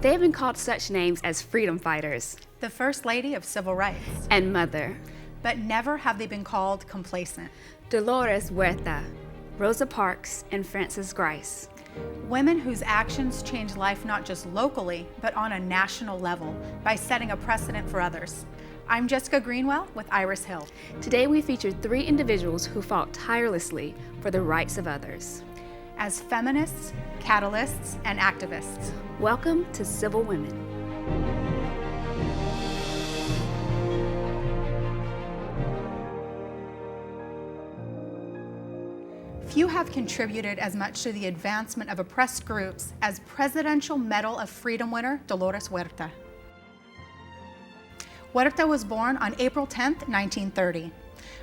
They have been called such names as freedom fighters, the First Lady of Civil Rights, and mother. But never have they been called complacent. Dolores Huerta, Rosa Parks, and Frances Grice. Women whose actions change life not just locally, but on a national level by setting a precedent for others. I'm Jessica Greenwell with Iris Hill. Today we featured 3 individuals who fought tirelessly for the rights of others. As feminists, catalysts, and activists. Welcome to Civil Women. Few have contributed as much to the advancement of oppressed groups as Presidential Medal of Freedom winner Dolores Huerta. Huerta was born on April 10, 1930.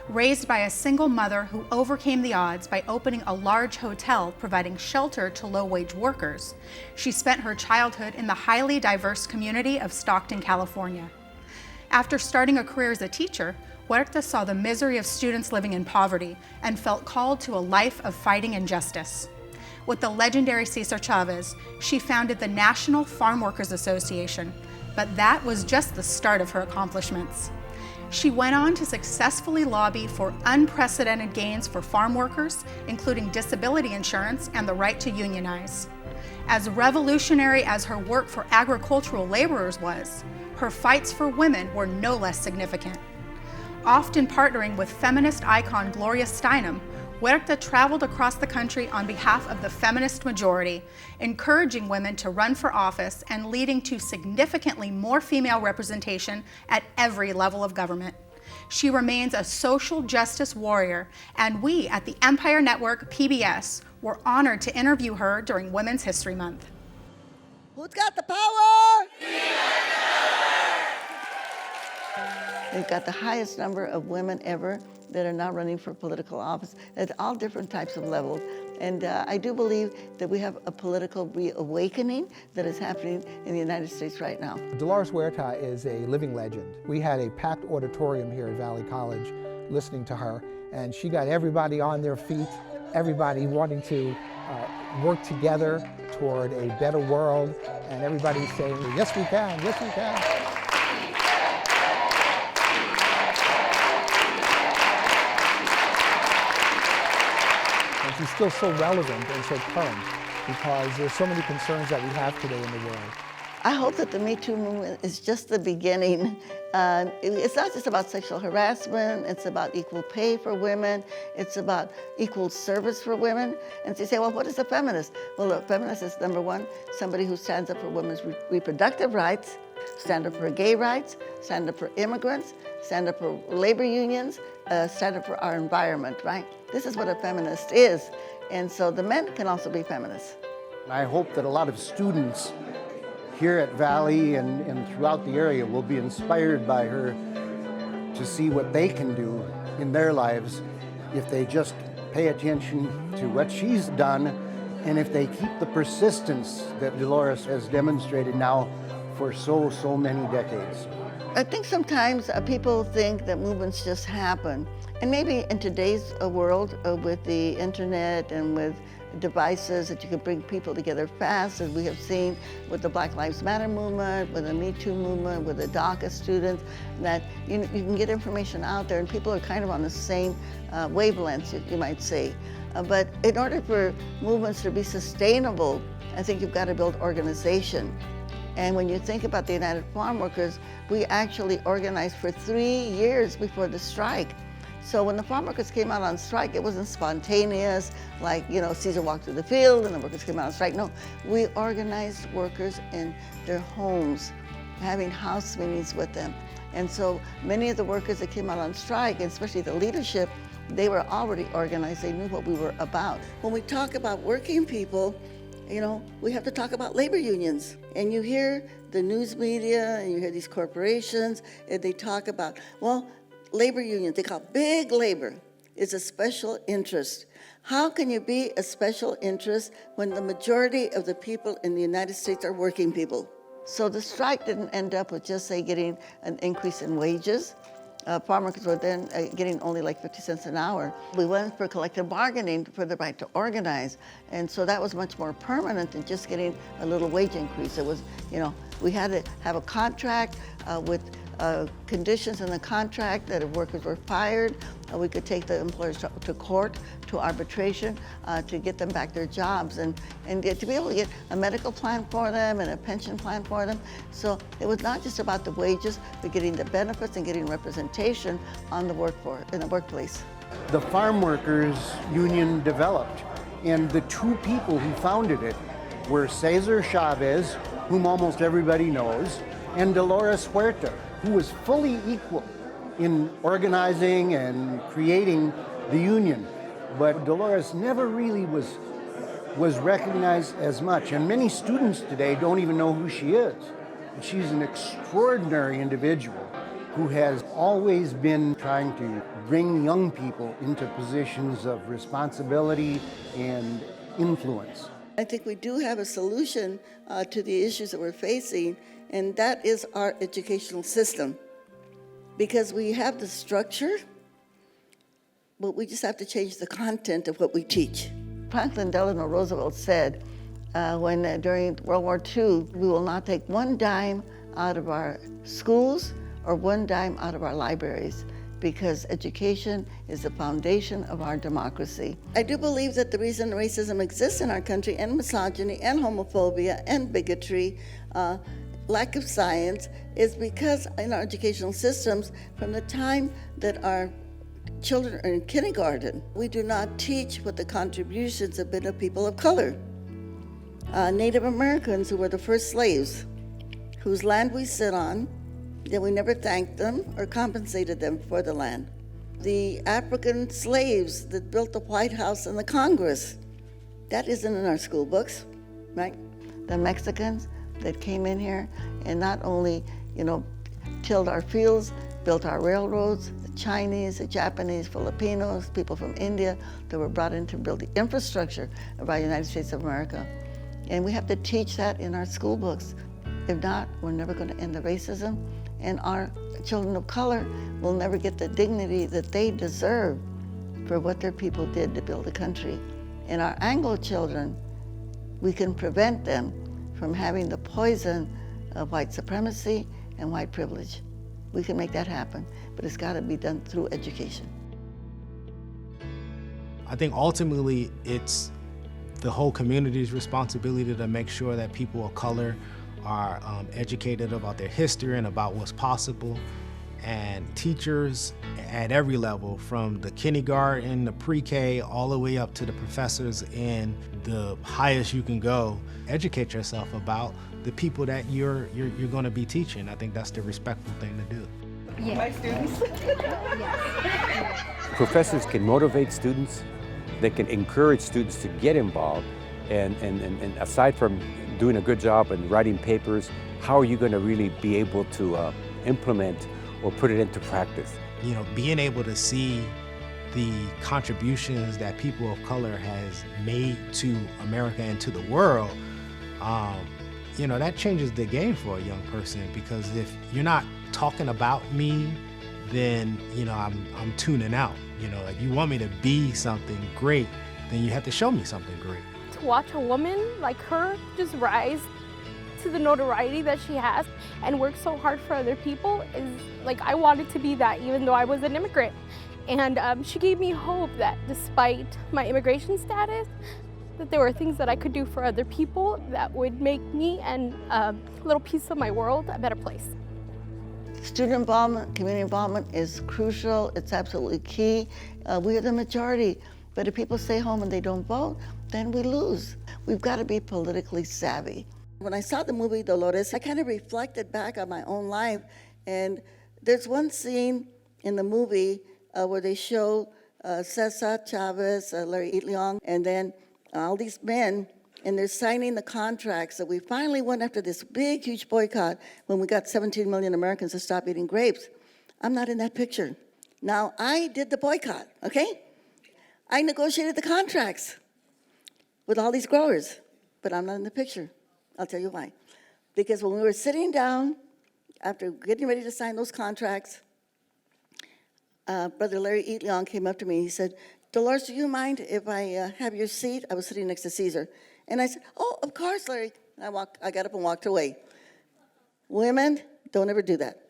Raised by a single mother who overcame the odds by opening a large hotel providing shelter to low-wage workers, she spent her childhood in the highly diverse community of Stockton, California. After starting a career as a teacher, Huerta saw the misery of students living in poverty and felt called to a life of fighting injustice. With the legendary Cesar Chavez, she founded the National Farm Workers Association, but that was just the start of her accomplishments. She went on to successfully lobby for unprecedented gains for farm workers, including disability insurance and the right to unionize. As revolutionary as her work for agricultural laborers was, her fights for women were no less significant. Often partnering with feminist icon Gloria Steinem, Huerta traveled across the country on behalf of the feminist majority, encouraging women to run for office and leading to significantly more female representation at every level of government. She remains a social justice warrior, and we at the Empire Network PBS were honored to interview her during Women's History Month. Who's got the power? They've got the highest number of women ever that are now running for political office at all different types of levels. And I do believe that we have a political reawakening that is happening in the United States right now. Dolores Huerta is a living legend. We had a packed auditorium here at Valley College listening to her, and she got everybody on their feet, everybody wanting to work together toward a better world, and everybody saying, yes we can, yes we can. She's still so relevant and so current because there's so many concerns that we have today in the world. I hope that the Me Too movement is just the beginning. It's not just about sexual harassment, it's about equal pay for women, it's about equal service for women. And so you say, well, what is a feminist? Well, a feminist is, number one, somebody who stands up for women's reproductive rights, stand up for gay rights, stand up for immigrants, stand up for labor unions, stand up for our environment, right? This is what a feminist is. And so the men can also be feminists. I hope that a lot of students here at Valley and throughout the area will be inspired by her to see what they can do in their lives if they just pay attention to what she's done and if they keep the persistence that Dolores has demonstrated now for so many decades. I think sometimes people think that movements just happen. And maybe in today's world with the internet and with devices that you can bring people together fast, as we have seen with the Black Lives Matter movement, with the Me Too movement, with the DACA students, that you can get information out there and people are kind of on the same wavelengths, you might say. But in order for movements to be sustainable, I think you've got to build organization. And when you think about the United Farm Workers, we actually organized for 3 years before the strike. So when the farm workers came out on strike, it wasn't spontaneous, like, Caesar walked through the field and the workers came out on strike. No, we organized workers in their homes, having house meetings with them. And so many of the workers that came out on strike, and especially the leadership, they were already organized. They knew what we were about. When we talk about working people, we have to talk about labor unions. And you hear the news media and you hear these corporations, and they talk about, well, labor unions, they call big labor, is a special interest. How can you be a special interest when the majority of the people in the United States are working people? So the strike didn't end up with just, say, getting an increase in wages. Farmers were then getting only like 50 cents an hour. We went for collective bargaining for the right to organize. And so that was much more permanent than just getting a little wage increase. It was, we had to have a contract with conditions in the contract that if workers were fired, we could take the employers to court, to arbitration, to get them back their jobs and to be able to get a medical plan for them and a pension plan for them. So it was not just about the wages, but getting the benefits and getting representation on the in the workplace. The farm workers union developed, and the two people who founded it were Cesar Chavez, whom almost everybody knows, and Dolores Huerta, who was fully equal in organizing and creating the union. But Dolores never really was recognized as much, and many students today don't even know who she is. But she's an extraordinary individual who has always been trying to bring young people into positions of responsibility and influence. I think we do have a solution to the issues that we're facing, and that is our educational system. Because we have the structure, but we just have to change the content of what we teach. Franklin Delano Roosevelt said during World War II, we will not take one dime out of our schools or one dime out of our libraries, because education is the foundation of our democracy. I do believe that the reason racism exists in our country, and misogyny, and homophobia, and bigotry, lack of science, is because in our educational systems, from the time that our children are in kindergarten, we do not teach what the contributions have been of people of color. Native Americans, who were the first slaves, whose land we sit on, yet we never thanked them or compensated them for the land. The African slaves that built the White House and the Congress, that isn't in our school books, right? The Mexicans that came in here and not only, tilled our fields, built our railroads, the Chinese, the Japanese, Filipinos, people from India that were brought in to build the infrastructure of our United States of America. And we have to teach that in our school books. If not, we're never going to end the racism, and our children of color will never get the dignity that they deserve for what their people did to build the country. And our Anglo children, we can prevent them from having the poison of white supremacy and white privilege. We can make that happen, but it's got to be done through education. I think ultimately it's the whole community's responsibility to make sure that people of color are educated about their history and about what's possible. And teachers at every level, from the kindergarten, the pre-K, all the way up to the professors in the highest you can go, educate yourself about the people that you're going to be teaching. I think that's the respectful thing to do. Yeah. My students. Yes. Professors can motivate students, they can encourage students to get involved, and aside from doing a good job and writing papers, how are you going to really be able to implement or put it into practice? Being able to see the contributions that people of color has made to America and to the world, that changes the game for a young person, because if you're not talking about me, then, I'm tuning out. If you want me to be something great, then you have to show me something great. To watch a woman like her just rise to the notoriety that she has and work so hard for other people is like, I wanted to be that even though I was an immigrant. And she gave me hope that despite my immigration status, that there were things that I could do for other people that would make me and a little piece of my world a better place. Student involvement, community involvement is crucial. It's absolutely key. We are the majority, but if people stay home and they don't vote, then we lose. We've got to be politically savvy. When I saw the movie Dolores, I kind of reflected back on my own life, and there's one scene in the movie where they show Cesar Chavez, Larry Leong, and then all these men, and they're signing the contracts that we finally won after this big, huge boycott when we got 17 million Americans to stop eating grapes. I'm not in that picture. Now, I did the boycott, okay? I negotiated the contracts with all these growers, but I'm not in the picture. I'll tell you why. Because when we were sitting down after getting ready to sign those contracts, Brother Larry Eatleon came up to me. He said, Dolores, do you mind if I have your seat? I was sitting next to Caesar. And I said, oh, of course, Larry. I got up and walked away. Women, don't ever do that.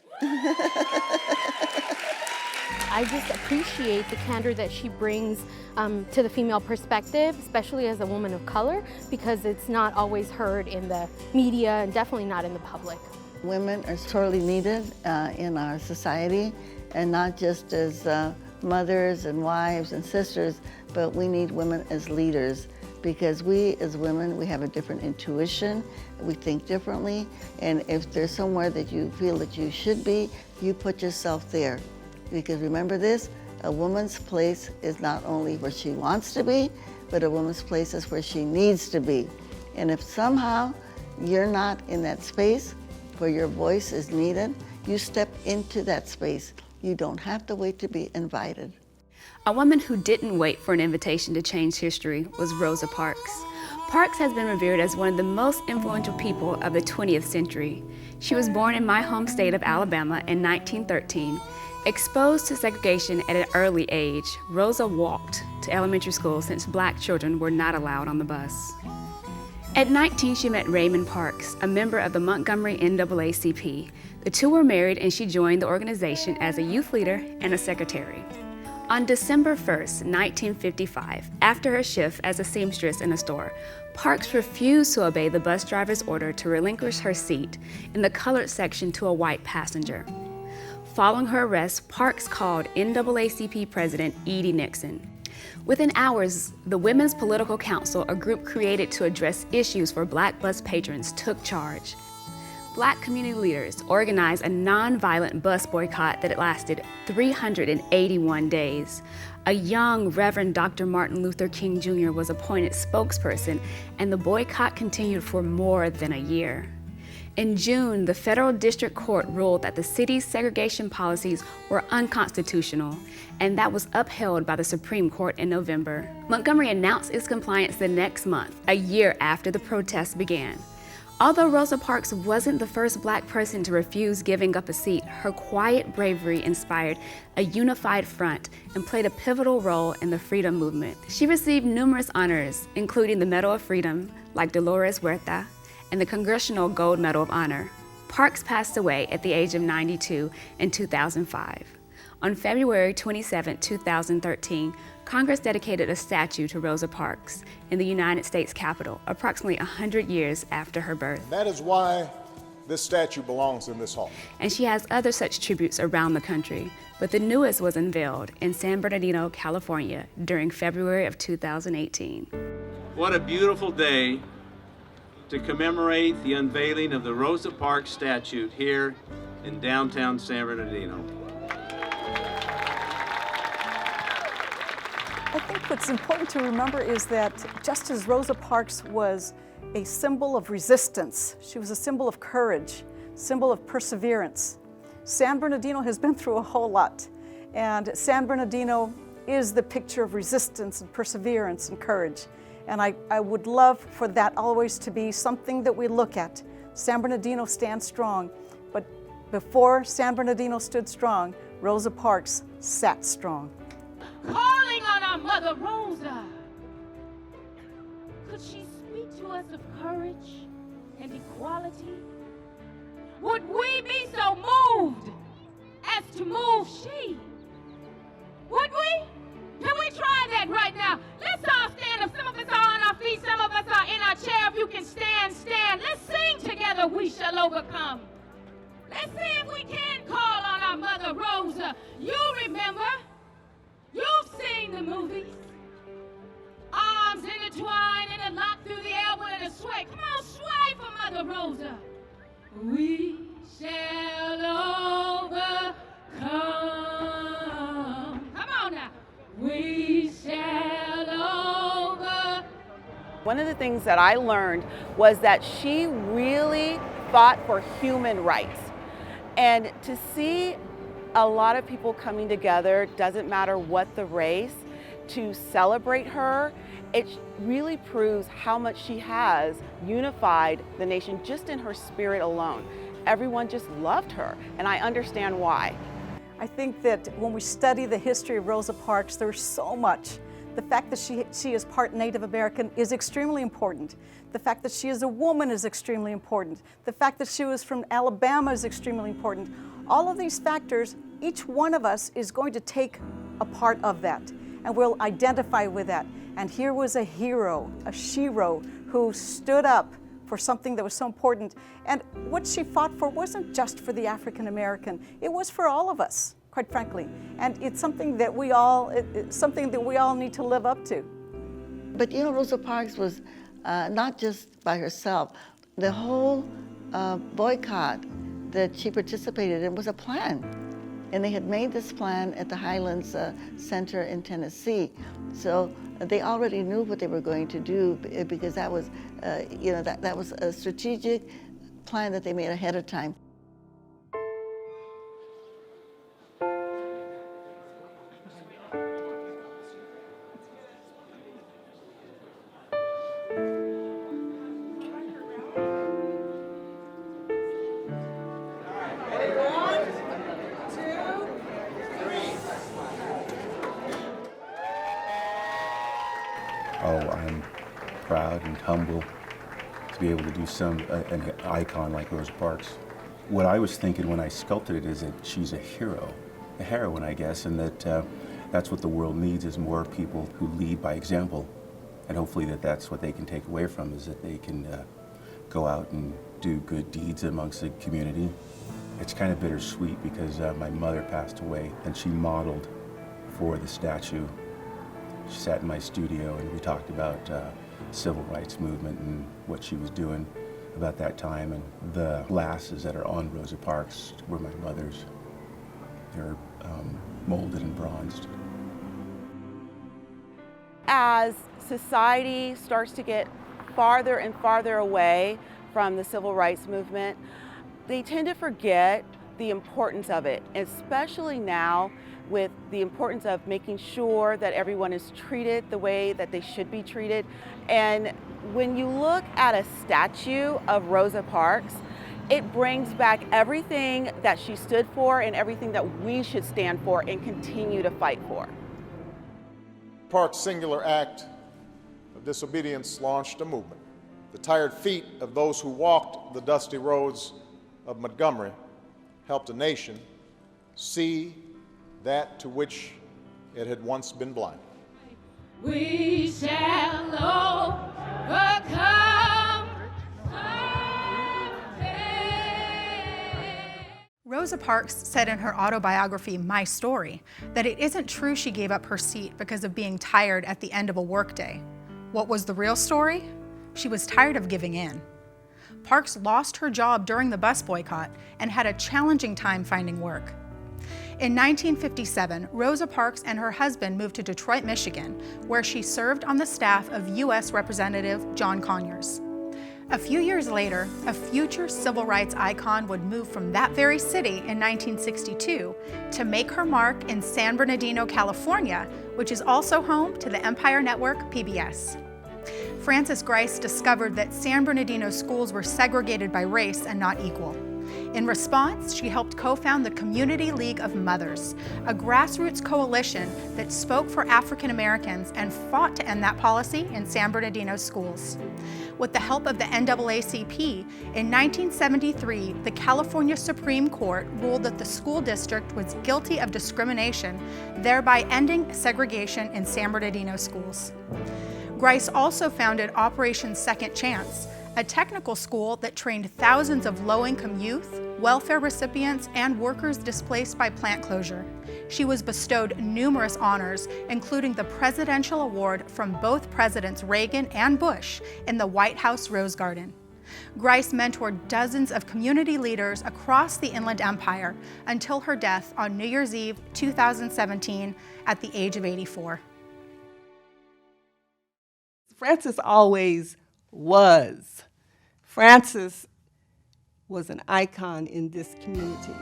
I just appreciate the candor that she brings to the female perspective, especially as a woman of color, because it's not always heard in the media and definitely not in the public. Women are sorely needed in our society, and not just as mothers and wives and sisters, but we need women as leaders, because we as women, we have a different intuition, we think differently, and if there's somewhere that you feel that you should be, you put yourself there. Because remember this, a woman's place is not only where she wants to be, but a woman's place is where she needs to be. And if somehow you're not in that space where your voice is needed, you step into that space. You don't have to wait to be invited. A woman who didn't wait for an invitation to change history was Rosa Parks. Parks has been revered as one of the most influential people of the 20th century. She was born in my home state of Alabama in 1913. Exposed to segregation at an early age, Rosa walked to elementary school since black children were not allowed on the bus. At 19, she met Raymond Parks, a member of the Montgomery NAACP. The two were married and she joined the organization as a youth leader and a secretary. On December 1st, 1955, after her shift as a seamstress in a store, Parks refused to obey the bus driver's order to relinquish her seat in the colored section to a white passenger. Following her arrest, Parks called NAACP President Edie Nixon. Within hours, the Women's Political Council, a group created to address issues for black bus patrons, took charge. Black community leaders organized a nonviolent bus boycott that lasted 381 days. A young Reverend Dr. Martin Luther King Jr. was appointed spokesperson, and the boycott continued for more than a year. In June, the federal district court ruled that the city's segregation policies were unconstitutional, and that was upheld by the Supreme Court in November. Montgomery announced its compliance the next month, a year after the protests began. Although Rosa Parks wasn't the first black person to refuse giving up a seat, her quiet bravery inspired a unified front and played a pivotal role in the freedom movement. She received numerous honors, including the Medal of Freedom, like Dolores Huerta, and the Congressional Gold Medal of Honor. Parks passed away at the age of 92 in 2005. On February 27, 2013, Congress dedicated a statue to Rosa Parks in the United States Capitol, approximately 100 years after her birth. That is why this statue belongs in this hall. And she has other such tributes around the country, but the newest was unveiled in San Bernardino, California, during February of 2018. What a beautiful day to commemorate the unveiling of the Rosa Parks statue here in downtown San Bernardino. I think what's important to remember is that just as Rosa Parks was a symbol of resistance, she was a symbol of courage, symbol of perseverance. San Bernardino has been through a whole lot, and San Bernardino is the picture of resistance and perseverance and courage. And I would love for that always to be something that we look at. San Bernardino stands strong, but before San Bernardino stood strong, Rosa Parks sat strong. Calling on our mother Rosa. Could she speak to us of courage and equality? Would we be so moved as to move she? Would we? Can we try that right now? Let's all stand up. Some of us are on our feet, some of us are in our chair. If you can stand, stand. Let's sing together, We Shall Overcome. Let's see if we can call on our mother Rosa. You remember. You've seen the movies. Arms intertwined and a lock through the elbow and a sway. Come on, sway for Mother Rosa. We shall overcome. Come on now. We shall overcome. One of the things that I learned was that she really fought for human rights. And to see a lot of people coming together, doesn't matter what the race, to celebrate her, it really proves how much she has unified the nation just in her spirit alone. Everyone just loved her, and I understand why. I think that when we study the history of Rosa Parks, there's so much. The fact that she is part Native American is extremely important. The fact that she is a woman is extremely important. The fact that she was from Alabama is extremely important. All of these factors, each one of us is going to take a part of that, and we'll identify with that. And here was a hero, a shero, who stood up for something that was so important. And what she fought for wasn't just for the African American, it was for all of us, quite frankly. And it's something that we all need to live up to. But you know, Rosa Parks was not just by herself. The whole boycott that she participated in was a plan. And they had made this plan at the Highlands Center in Tennessee. So they already knew what they were going to do because that was, that was a strategic plan that they made ahead of time. Oh, I'm proud and humble to be able to do an icon like Rosa Parks. What I was thinking when I sculpted it is that she's a hero, a heroine, I guess, and that that's what the world needs is more people who lead by example. And hopefully that's what they can take away from, is that they can go out and do good deeds amongst the community. It's kind of bittersweet because my mother passed away and she modeled for the statue. She sat in my studio and we talked about civil rights movement and what she was doing about that time. And the glasses that are on Rosa Parks were my mother's. They're molded and bronzed. As society starts to get farther and farther away from the civil rights movement, they tend to forget the importance of it, especially now with the importance of making sure that everyone is treated the way that they should be treated. And when you look at a statue of Rosa Parks, it brings back everything that she stood for and everything that we should stand for and continue to fight for. Parks' singular act of disobedience launched a movement. The tired feet of those who walked the dusty roads of Montgomery helped a nation see that to which it had once been blind. We shall overcome someday. Rosa Parks said in her autobiography, My Story, that it isn't true she gave up her seat because of being tired at the end of a workday. What was the real story? She was tired of giving in. Parks lost her job during the bus boycott and had a challenging time finding work. In 1957, Rosa Parks and her husband moved to Detroit, Michigan, where she served on the staff of U.S. Representative John Conyers. A few years later, a future civil rights icon would move from that very city in 1962 to make her mark in San Bernardino, California, which is also home to the Empire Network PBS. Frances Grice discovered that San Bernardino schools were segregated by race and not equal. In response, she helped co-found the Community League of Mothers, a grassroots coalition that spoke for African Americans and fought to end that policy in San Bernardino schools. With the help of the NAACP, in 1973, the California Supreme Court ruled that the school district was guilty of discrimination, thereby ending segregation in San Bernardino schools. Grice also founded Operation Second Chance, a technical school that trained thousands of low-income youth, welfare recipients, and workers displaced by plant closure. She was bestowed numerous honors, including the Presidential Award from both Presidents Reagan and Bush in the White House Rose Garden. Grice mentored dozens of community leaders across the Inland Empire until her death on New Year's Eve 2017 at the age of 84. Frances always was. Frances was an icon in this community.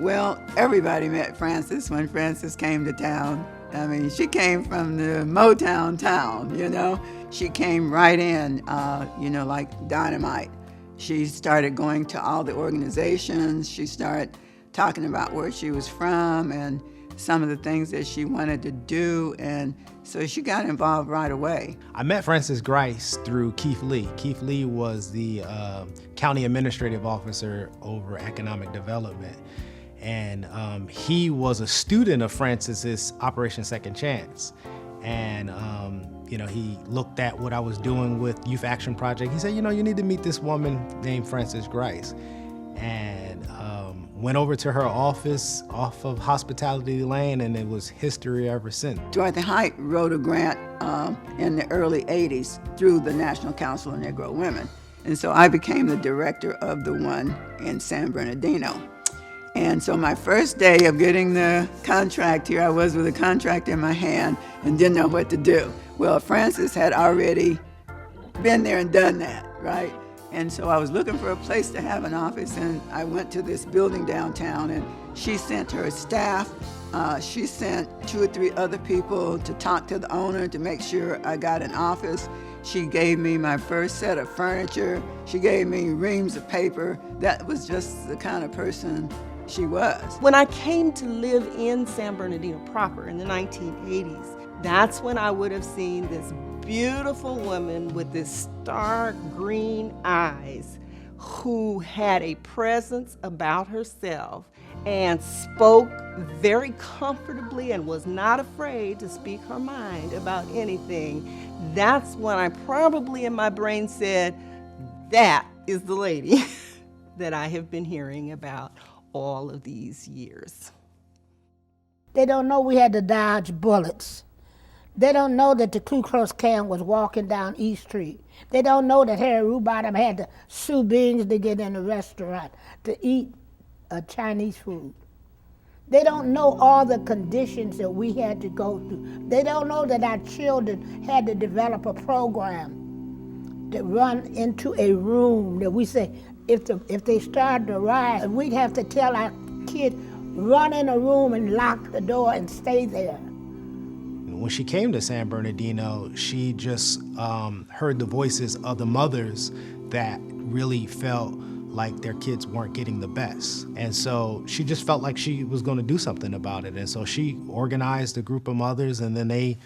Well, everybody met Frances when Frances came to town. I mean, she came from the Motown town, you know. She came right in, like dynamite. She started going to all the organizations. She started talking about where she was from and some of the things that she wanted to do, and so she got involved right away. I met Frances Grice through Keith Lee. Keith Lee was the county administrative officer over economic development, and he was a student of Frances's Operation Second Chance. And you know, he looked at what I was doing with Youth Action Project. He said, you know, you need to meet this woman named Frances Grice. And went over to her office off of Hospitality Lane, and it was history ever since. Dorothy Height wrote a grant in the early 80s through the National Council of Negro Women. And so I became the director of the one in San Bernardino. And so my first day of getting the contract here, I was with a contract in my hand and didn't know what to do. Well, Frances had already been there and done that, right? And so I was looking for a place to have an office, and I went to this building downtown, and she sent her staff. She sent 2 or 3 other people to talk to the owner to make sure I got an office. She gave me my first set of furniture. She gave me reams of paper. That was just the kind of person she was. When I came to live in San Bernardino proper in the 1980s, that's when I would have seen this beautiful woman with this stark green eyes who had a presence about herself and spoke very comfortably and was not afraid to speak her mind about anything. That's when I probably in my brain said, that is the lady that I have been hearing about all of these years. They don't know we had to dodge bullets. They don't know that the Ku Klux Klan was walking down East Street. They don't know that Harry Rubottom had to sue beans to get in a restaurant to eat Chinese food. They don't know all the conditions that we had to go through. They don't know that our children had to develop a program to run into a room that we say, if they started to riot, we'd have to tell our kids, run in a room and lock the door and stay there. When she came to San Bernardino, she just heard the voices of the mothers that really felt like their kids weren't getting the best. And so she just felt like she was going to do something about it. And so she organized a group of mothers, and then they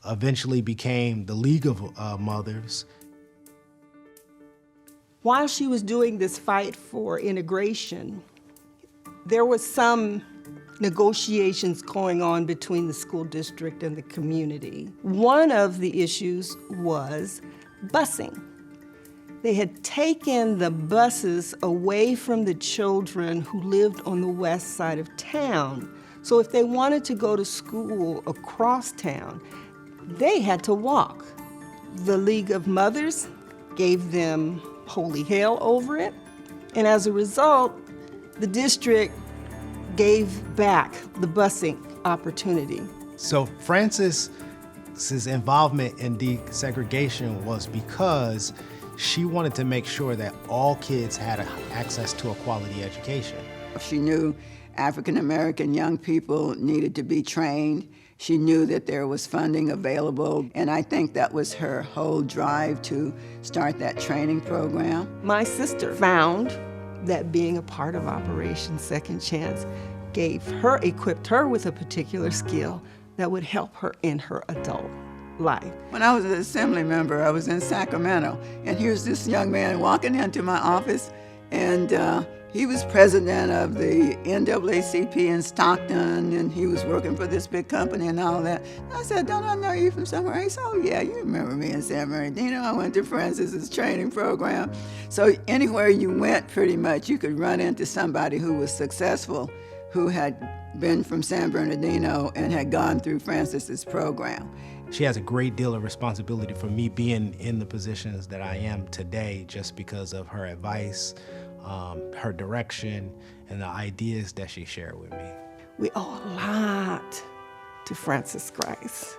eventually became the League of Mothers. While she was doing this fight for integration, there was some negotiations going on between the school district and the community. One of the issues was busing. They had taken the buses away from the children who lived on the west side of town. So if they wanted to go to school across town, they had to walk. The League of Mothers gave them holy hell over it, and as a result, the district gave back the busing opportunity. So Frances's involvement in desegregation was because she wanted to make sure that all kids had access to a quality education. She knew African American young people needed to be trained. She knew that there was funding available, and I think that was her whole drive to start that training program. My sister found that being a part of Operation Second Chance equipped her with a particular skill that would help her in her adult life. When I was an assembly member, I was in Sacramento, and here's this young man walking into my office, and he was president of the NAACP in Stockton, and he was working for this big company and all that. I said, don't I know you from somewhere? He said, oh yeah, you remember me in San Bernardino. I went to Frances's training program. So anywhere you went, pretty much, you could run into somebody who was successful, who had been from San Bernardino and had gone through Frances's program. She has a great deal of responsibility for me being in the positions that I am today just because of her advice, her direction, and the ideas that she shared with me. We owe a lot to Frances Grice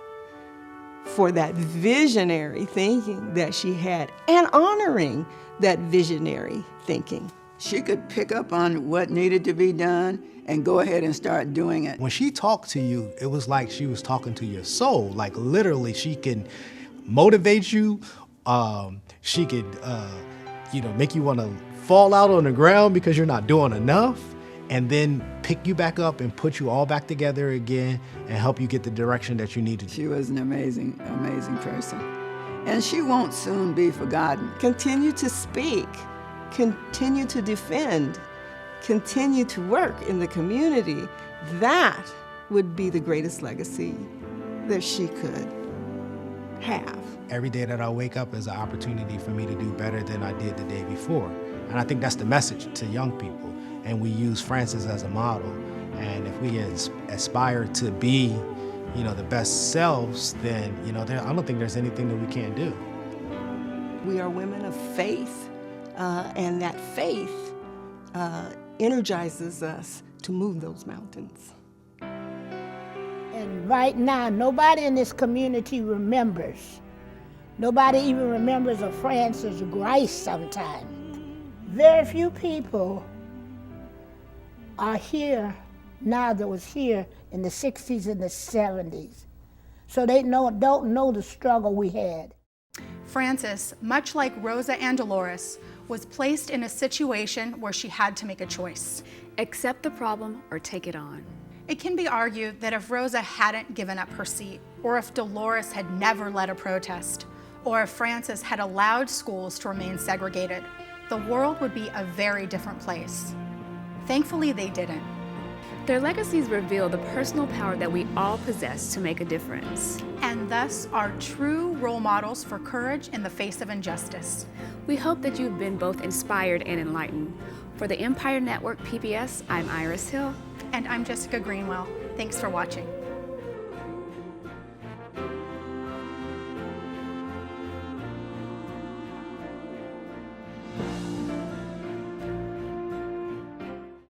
for that visionary thinking that she had and honoring that visionary thinking. She could pick up on what needed to be done and go ahead and start doing it. When she talked to you, it was like she was talking to your soul. Like literally, she can motivate you. She could, make you want to fall out on the ground because you're not doing enough. and then pick you back up and put you all back together again and help you get the direction that you needed. She was an amazing, amazing person. And she won't soon be forgotten. Continue to speak, continue to defend, continue to work in the community. That would be the greatest legacy that she could have. Every day that I wake up is an opportunity for me to do better than I did the day before. And I think that's the message to young people. And we use Frances as a model. And if we aspire to be, the best selves, then, I don't think there's anything that we can't do. We are women of faith, and that faith energizes us to move those mountains. And right now, nobody in this community remembers. Nobody even remembers a Frances Grice sometimes. Very few people are here now that was here in the 60s and the 70s. So they don't know the struggle we had. Frances, much like Rosa and Dolores, was placed in a situation where she had to make a choice. Accept the problem or take it on. It can be argued that if Rosa hadn't given up her seat, or if Dolores had never led a protest, or if Frances had allowed schools to remain segregated, the world would be a very different place. Thankfully, they didn't. Their legacies reveal the personal power that we all possess to make a difference. And thus are true role models for courage in the face of injustice. We hope that you've been both inspired and enlightened. For the Empire Network PBS, I'm Iris Hill. And I'm Jessica Greenwell. Thanks for watching.